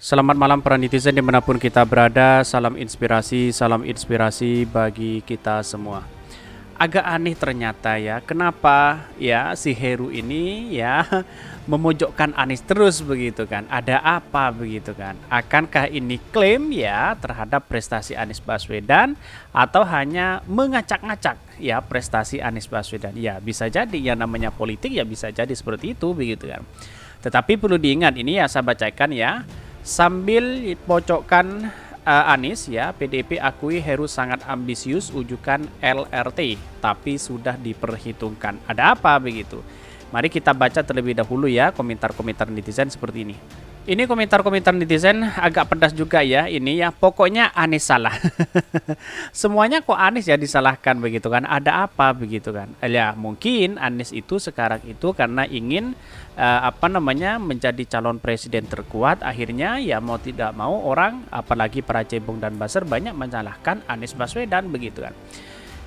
Selamat malam para netizen dimanapun kita berada. Salam inspirasi bagi kita semua. Agak aneh ternyata ya, kenapa ya si Heru ini ya memojokkan Anies terus begitu kan? Ada apa begitu kan? Akankah ini klaim ya terhadap prestasi Anies Baswedan atau hanya mengacak-ngacak ya prestasi Anies Baswedan? Ya bisa jadi, yang namanya politik ya bisa jadi seperti itu begitu kan. Tetapi perlu diingat, ini ya saya bacakan ya. Sambil pocokkan Anies ya, PDIP akui Heru sangat ambisius ujukan LRT, tapi sudah diperhitungkan. Ada apa begitu? Mari kita baca terlebih dahulu ya komentar-komentar netizen seperti ini. Ini komentar-komentar netizen agak pedas juga ya, ini ya, pokoknya Anies salah. Semuanya kok Anies ya disalahkan begitu kan? Ada apa begitu kan? Ya mungkin Anies itu sekarang itu karena ingin menjadi calon presiden terkuat, akhirnya ya mau tidak mau orang apalagi para cebong dan buzzer banyak menyalahkan Anies Baswedan begitu kan.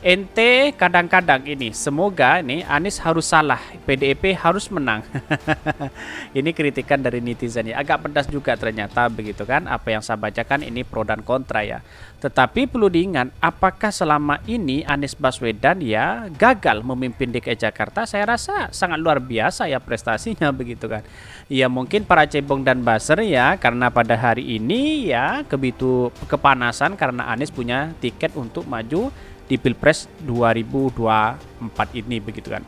Ente kadang-kadang ini, semoga ini Anies harus salah, PDIP harus menang. Ini kritikan dari netizen ya, agak pedas juga ternyata begitu kan. Apa yang saya bacakan ini pro dan kontra ya. Tetapi perlu diingat, apakah selama ini Anies Baswedan ya gagal memimpin DKI Jakarta? Saya rasa sangat luar biasa ya prestasinya begitu kan. Ya mungkin para cebong dan buzzer ya, karena pada hari ini ya begitu kepanasan karena Anies punya tiket untuk maju di Pilpres 2024 ini begitu kan.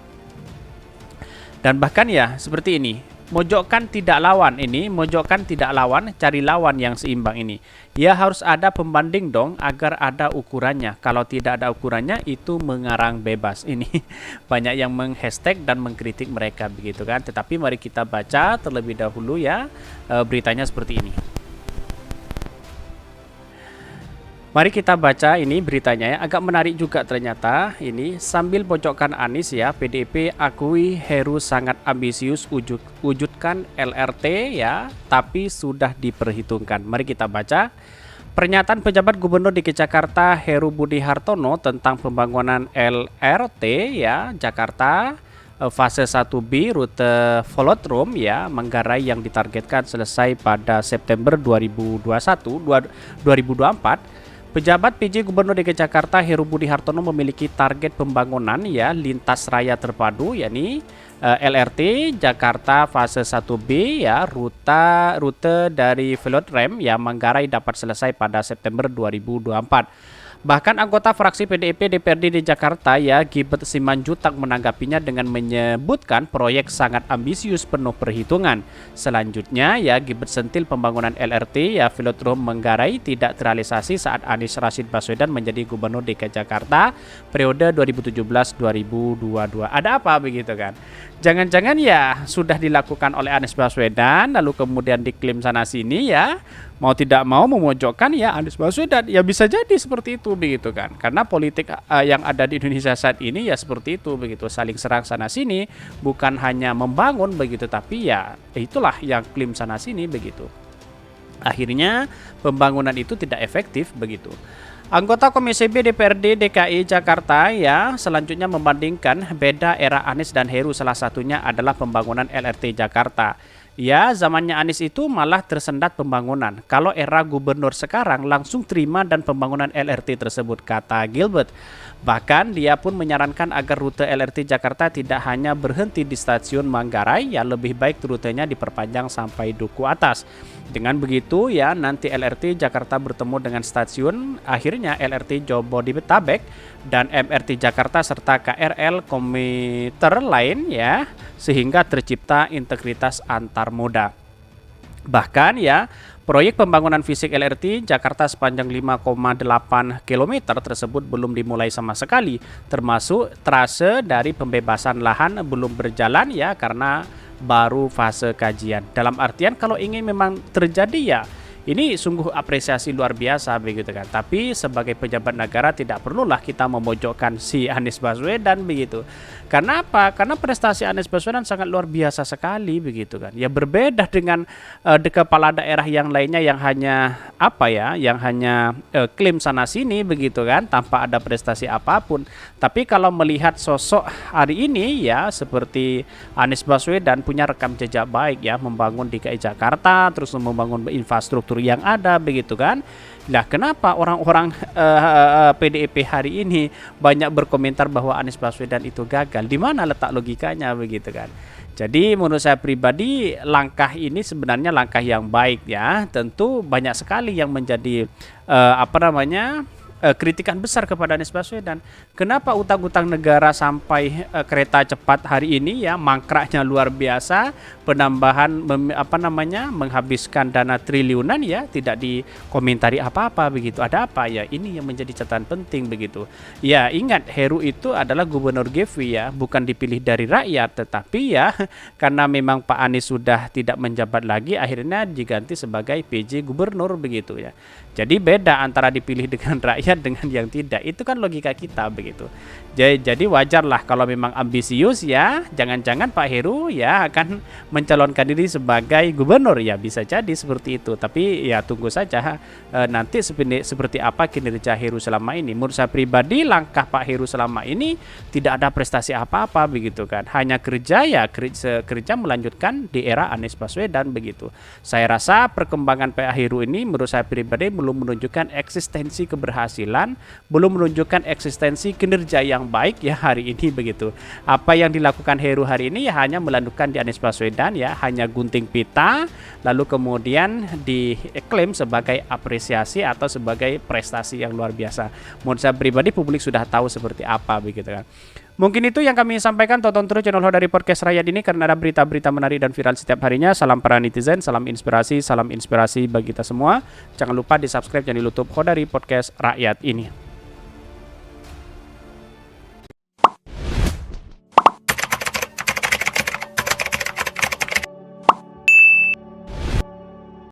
Dan bahkan ya seperti ini, mojokkan tidak lawan ini, mojokkan tidak lawan, cari lawan yang seimbang ini. Ya harus ada pembanding dong agar ada ukurannya. Kalau tidak ada ukurannya itu mengarang bebas. Ini banyak yang menghashtag dan mengkritik mereka begitu kan. Tetapi mari kita baca terlebih dahulu ya beritanya seperti ini. Mari kita baca ini beritanya ya, agak menarik juga ternyata. Ini sambil pojokkan Anies ya, PDIP akui Heru sangat ambisius wujudkan LRT ya, tapi sudah diperhitungkan. Mari kita baca. Pernyataan pejabat Gubernur DKI Jakarta Heru Budi Hartono tentang pembangunan LRT ya Jakarta fase 1B rute Velodrome ya Manggarai yang ditargetkan selesai pada September 2024. Pejabat PJ Gubernur DKI Jakarta Heru Budi Hartono memiliki target pembangunan ya lintas raya terpadu yakni LRT Jakarta fase 1B ya rute dari Velodrome ya Manggarai dapat selesai pada September 2024. Bahkan anggota fraksi PDIP DPRD di Jakarta ya Gibert Simanjuntak menanggapinya dengan menyebutkan proyek sangat ambisius penuh perhitungan. Selanjutnya ya Gibert sentil pembangunan LRT ya Velodrome Manggarai tidak terrealisasi saat Anies Rashid Baswedan menjadi Gubernur DKI Jakarta periode 2017-2022. Ada apa begitu kan? Jangan-jangan ya sudah dilakukan oleh Anies Baswedan lalu kemudian diklaim sana sini ya mau tidak mau memojokkan ya Anies Baswedan. Ya bisa jadi seperti itu begitu kan. Karena politik yang ada di Indonesia saat ini ya seperti itu begitu, saling serang sana sini, bukan hanya membangun begitu tapi ya itulah yang klaim sana sini begitu. Akhirnya pembangunan itu tidak efektif begitu. Anggota Komisi B DPRD DKI Jakarta ya selanjutnya membandingkan beda era Anies dan Heru, salah satunya adalah pembangunan LRT Jakarta. Ya, zamannya Anies itu malah tersendat pembangunan. Kalau era gubernur sekarang langsung terima dan pembangunan LRT tersebut, kata Gilbert. Bahkan dia pun menyarankan agar rute LRT Jakarta tidak hanya berhenti di stasiun Manggarai, ya lebih baik rutenya diperpanjang sampai Duku Atas. Dengan begitu ya nanti LRT Jakarta bertemu dengan stasiun akhirnya LRT Jabodetabek dan MRT Jakarta serta KRL komuter lain ya sehingga tercipta integritas antar moda. Bahkan ya proyek pembangunan fisik LRT Jakarta sepanjang 5,8 km tersebut belum dimulai sama sekali, termasuk trase dari pembebasan lahan belum berjalan ya karena baru fase kajian. Dalam artian kalau ingin memang terjadi ya Ini sungguh apresiasi luar biasa begitu kan. Tapi sebagai pejabat negara tidak perlulah kita memojokkan si Anies Baswedan begitu. Karena apa? Karena prestasi Anies Baswedan sangat luar biasa sekali begitu kan. Ya berbeda dengan kepala daerah yang lainnya yang hanya apa ya, yang hanya klaim sana sini begitu kan, tanpa ada prestasi apapun. Tapi kalau melihat sosok hari ini ya seperti Anies Baswedan punya rekam jejak baik ya, membangun DKI Jakarta, terus membangun infrastruktur yang ada begitu kan. Lah kenapa orang-orang PDIP hari ini banyak berkomentar bahwa Anies Baswedan itu gagal? Di mana letak logikanya begitu kan? Jadi menurut saya pribadi langkah ini sebenarnya langkah yang baik ya. Tentu banyak sekali yang menjadi kritikan besar kepada Anies Baswedan. Kenapa utang-utang negara sampai kereta cepat hari ini ya mangkraknya luar biasa, penambahan menghabiskan dana triliunan ya tidak dikomentari apa-apa begitu. Ada apa ya? Ini yang menjadi catatan penting begitu. Ya ingat Heru itu adalah gubernur GV ya, bukan dipilih dari rakyat, tetapi ya karena memang Pak Anies sudah tidak menjabat lagi, akhirnya diganti sebagai PJ gubernur begitu ya. Jadi beda antara dipilih dengan rakyat dengan yang tidak. Itu kan logika kita begitu. Jadi wajarlah kalau memang ambisius ya, jangan-jangan Pak Heru ya akan mencalonkan diri sebagai gubernur ya, bisa jadi seperti itu. Tapi ya tunggu saja nanti seperti apa kinerja Heru selama ini. Menurut saya pribadi langkah Pak Heru selama ini tidak ada prestasi apa-apa begitu kan. Hanya kerja melanjutkan di era Anies Baswedan begitu. Saya rasa perkembangan Pak Heru ini menurut saya pribadi belum menunjukkan eksistensi keberhasilan, belum menunjukkan eksistensi kinerja yang baik ya hari ini begitu. Apa yang dilakukan Heru hari ini ya hanya melanjutkan di Anies Baswedan ya, hanya gunting pita lalu kemudian diklaim sebagai apresiasi atau sebagai prestasi yang luar biasa. Menurut saya pribadi publik sudah tahu seperti apa begitu kan. Mungkin itu yang kami sampaikan. Tonton terus channel Hodari Podcast Rakyat ini karena ada berita-berita menarik dan viral setiap harinya. Salam para netizen, salam inspirasi bagi kita semua. Jangan lupa di subscribe channel YouTube Hodari Podcast Rakyat ini.